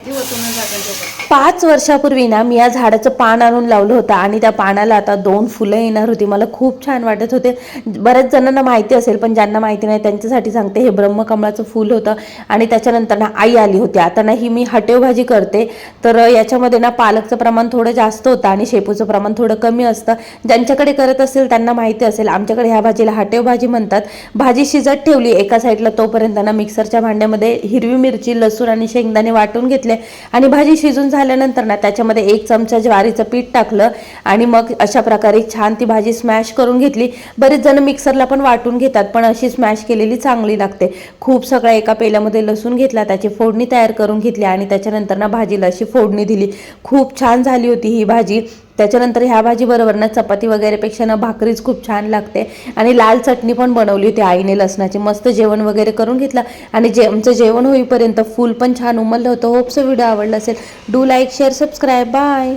5 वर्षापूर्वी ना मी या झाडाचं पान आणून लावलं होतं आणि त्या पानाला आता 2 फुलं येणार होती. मला खूप छान वाटत होते. बऱ्याच जणांना माहिती असेल, पण ज्यांना माहिती नाही त्यांच्यासाठी सांगते. हे ब्रह्मकमळाचं फूल होतं आणि त्याच्यानंतर ना आई आली होती. आता ना ही मी हटेव भाजी करते, तर याच्यामध्ये ना पालकचं प्रमाण थोडं जास्त होतं आणि शेपूचं प्रमाण थोडं कमी असतं. ज्यांच्याकडे करत असेल त्यांना माहिती असेल. आमच्याकडे ह्या भाजीला हटेव भाजी म्हणतात. भाजी शिजत ठेवली एका साईडला, तोपर्यंत ना मिक्सरच्या भांड्यामध्ये हिरवी मिरची, लसूण आणि शेंगदाणे वाटून घेतले आणि भाजी शिजून झाल्यानंतर ना त्याच्यामध्ये 1 चमचा ज्वारीचं पीठ टाकलं आणि मग अशा प्रकारे छान ती भाजी स्मॅश करून घेतली. बरेच जण मिक्सरला पण वाटून घेतात, पण अशी स्मॅश केलेली चांगली लागते. खूप सगळं एका पेल्यामध्ये लसूण घेतला, त्याची फोडणी तयार करून घेतली आणि त्याच्यानंतर ना भाजीला अशी फोडणी दिली. खूप छान झाली होती ही भाजी. त्याच्यानंतर ह्या भाजी बरोबर ना चपाती वगैरेपेक्षा ना भाकरीच खूप छान लागते. आणि लाल चटणी पण बनवली होती आईने लसणाची. मस्त जेवण वगैरे करून घेतलं आणि आमचं जेवण होईपर्यंत फूल पण छान उमललं होतं. होप सो व्हिडिओ आवडला असेल. Do like, share, subscribe. Bye.